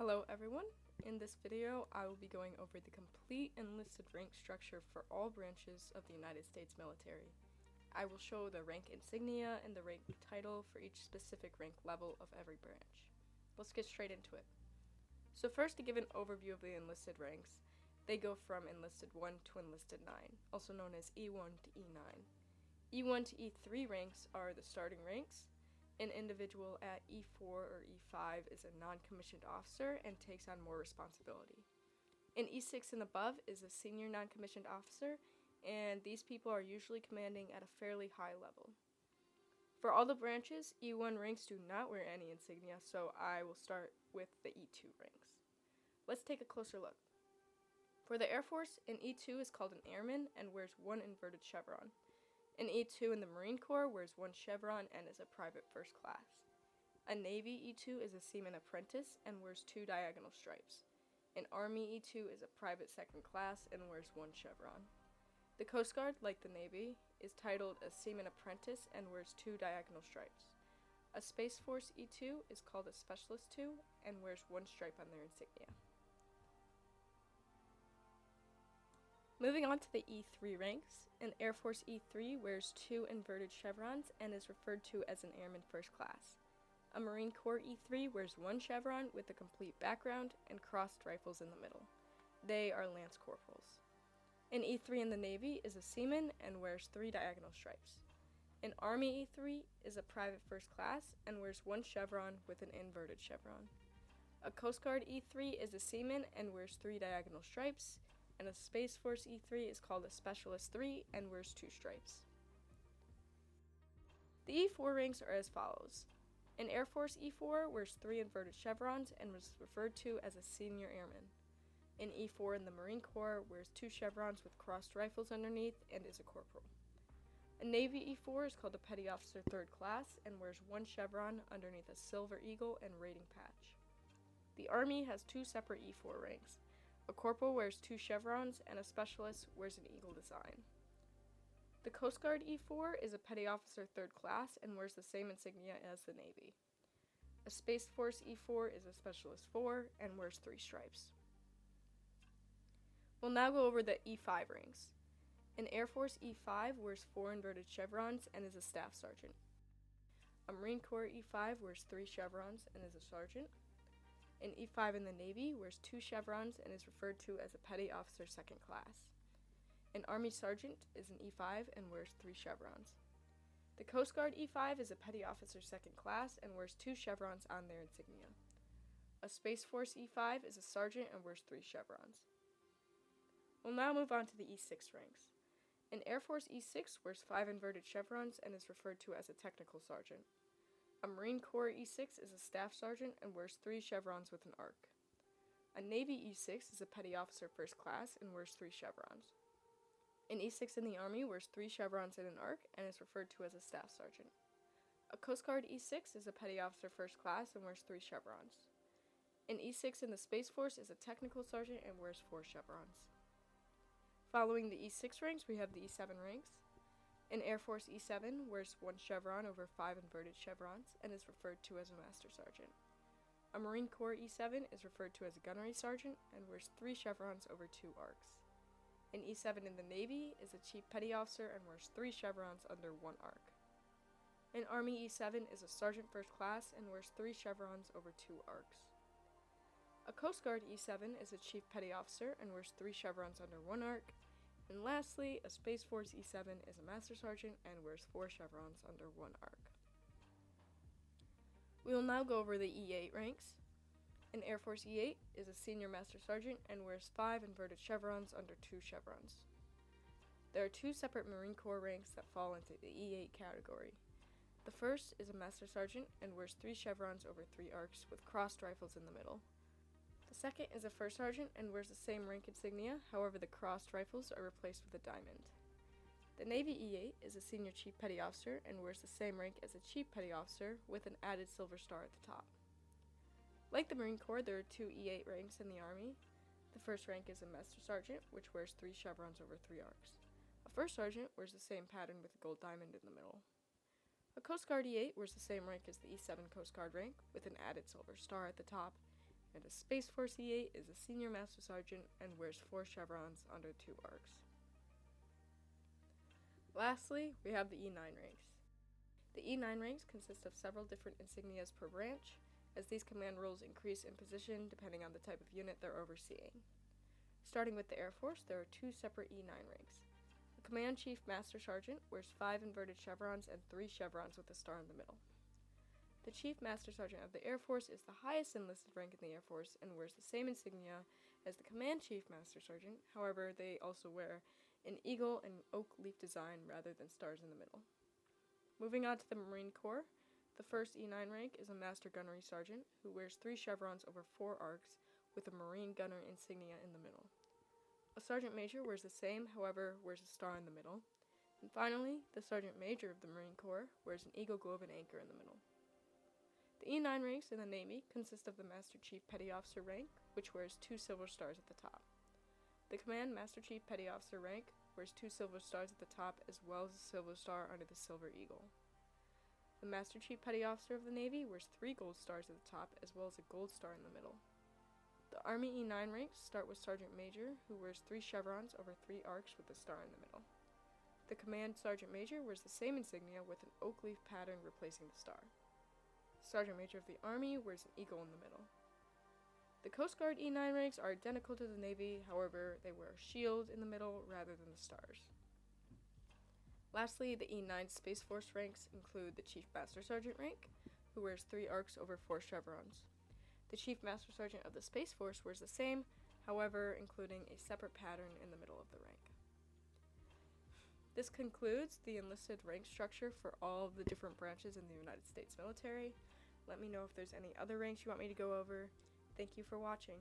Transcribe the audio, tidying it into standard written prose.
Hello everyone. In this video, I will be going over the complete enlisted rank structure for all branches of the United States military. I will show the rank insignia and the rank title for each specific rank level of every branch. Let's get straight into it. So first, to give an overview of the enlisted ranks, they go from enlisted 1 to enlisted 9, also known as E1 to E9. E1 to E3 ranks are the starting ranks. An individual at E4 or E5 is a non-commissioned officer and takes on more responsibility. In E6 and above is a senior non-commissioned officer, and these people are usually commanding at a fairly high level. For all the branches, E1 ranks do not wear any insignia, so I will start with the E2 ranks. Let's take a closer look. For the Air Force, an E2 is called an airman and wears one inverted chevron. An E2 in the Marine Corps wears one chevron and is a private first class. A Navy E2 is a seaman apprentice and wears two diagonal stripes. An Army E2 is a private second class and wears one chevron. The Coast Guard, like the Navy, is titled a seaman apprentice and wears two diagonal stripes. A Space Force E2 is called a specialist 2 and wears one stripe on their insignia. Moving on to the E3 ranks, an Air Force E3 wears two inverted chevrons and is referred to as an Airman First Class. A Marine Corps E3 wears one chevron with a complete background and crossed rifles in the middle. They are Lance Corporals. An E3 in the Navy is a seaman and wears three diagonal stripes. An Army E3 is a Private First Class and wears one chevron with an inverted chevron. A Coast Guard E3 is a seaman and wears three diagonal stripes. And a Space Force E3 is called a Specialist 3 and wears two stripes. The E4 ranks are as follows. An Air Force E4 wears three inverted chevrons and was referred to as a senior airman. An E4 in the Marine Corps wears two chevrons with crossed rifles underneath and is a corporal. A Navy E4 is called a Petty Officer 3rd Class and wears one chevron underneath a silver eagle and rating patch. The Army has two separate E4 ranks. A corporal wears two chevrons, and a specialist wears an eagle design. The Coast Guard E4 is a Petty Officer 3rd Class and wears the same insignia as the Navy. A Space Force E4 is a Specialist 4 and wears three stripes. We'll now go over the E5 ranks. An Air Force E5 wears four inverted chevrons and is a Staff Sergeant. A Marine Corps E5 wears three chevrons and is a Sergeant. An E5 in the Navy wears two chevrons and is referred to as a Petty Officer 2nd Class. An Army Sergeant is an E5 and wears three chevrons. The Coast Guard E5 is a Petty Officer 2nd Class and wears two chevrons on their insignia. A Space Force E5 is a Sergeant and wears three chevrons. We'll now move on to the E6 ranks. An Air Force E6 wears five inverted chevrons and is referred to as a Technical Sergeant. A Marine Corps E6 is a Staff Sergeant and wears three chevrons with an arc. A Navy E6 is a Petty Officer 1st Class and wears three chevrons. An E6 in the Army wears three chevrons and an arc and is referred to as a Staff Sergeant. A Coast Guard E6 is a Petty Officer 1st Class and wears three chevrons. An E6 in the Space Force is a Technical Sergeant and wears four chevrons. Following the E6 ranks, we have the E7 ranks. An Air Force E7 wears one chevron over five inverted chevrons and is referred to as a Master Sergeant. A Marine Corps E7 is referred to as a Gunnery Sergeant and wears three chevrons over two arcs. An E7 in the Navy is a Chief Petty Officer and wears three chevrons under one arc. An Army E7 is a Sergeant 1st Class and wears three chevrons over two arcs. A Coast Guard E7 is a Chief Petty Officer and wears three chevrons under one arc. And lastly, a Space Force E7 is a Master Sergeant and wears four chevrons under one arc. We will now go over the E8 ranks. An Air Force E8 is a Senior Master Sergeant and wears five inverted chevrons under two chevrons. There are two separate Marine Corps ranks that fall into the E8 category. The first is a Master Sergeant and wears three chevrons over three arcs with crossed rifles in the middle. The second is a First Sergeant and wears the same rank insignia, however the crossed rifles are replaced with a diamond. The Navy E8 is a Senior Chief Petty Officer and wears the same rank as a Chief Petty Officer with an added silver star at the top. Like the Marine Corps, there are two E8 ranks in the Army. The first rank is a Master Sergeant, which wears three chevrons over three arcs. A First Sergeant wears the same pattern with a gold diamond in the middle. A Coast Guard E8 wears the same rank as the E7 Coast Guard rank with an added silver star at the top. And a Space Force E8 is a Senior Master Sergeant and wears 4 chevrons under 2 arcs. Lastly, we have the E9 ranks. The E9 ranks consist of several different insignias per branch, as these command roles increase in position depending on the type of unit they're overseeing. Starting with the Air Force, there are 2 separate E9 ranks. The Command Chief Master Sergeant wears 5 inverted chevrons and 3 chevrons with a star in the middle. The Chief Master Sergeant of the Air Force is the highest enlisted rank in the Air Force and wears the same insignia as the Command Chief Master Sergeant. However, they also wear an eagle and oak leaf design rather than stars in the middle. Moving on to the Marine Corps, the first E9 rank is a Master Gunnery Sergeant who wears 3 chevrons over 4 arcs with a Marine Gunner insignia in the middle. A Sergeant Major wears the same, however, wears a star in the middle. And finally, the Sergeant Major of the Marine Corps wears an eagle, globe, and anchor in the middle. The E9 ranks in the Navy consist of the Master Chief Petty Officer rank, which wears 2 silver stars at the top. The Command Master Chief Petty Officer rank wears 2 silver stars at the top as well as a silver star under the Silver Eagle. The Master Chief Petty Officer of the Navy wears 3 gold stars at the top as well as a gold star in the middle. The Army E9 ranks start with Sergeant Major, who wears 3 chevrons over 3 arcs with a star in the middle. The Command Sergeant Major wears the same insignia with an oak leaf pattern replacing the star. Sergeant Major of the Army wears an eagle in the middle. The Coast Guard E9 ranks are identical to the Navy, however, they wear a shield in the middle rather than the stars. Lastly, the E9 Space Force ranks include the Chief Master Sergeant rank, who wears 3 arcs over 4 chevrons. The Chief Master Sergeant of the Space Force wears the same, however, including a separate pattern in the middle of the rank. This concludes the enlisted rank structure for all of the different branches in the United States military. Let me know if there's any other ranks you want me to go over. Thank you for watching.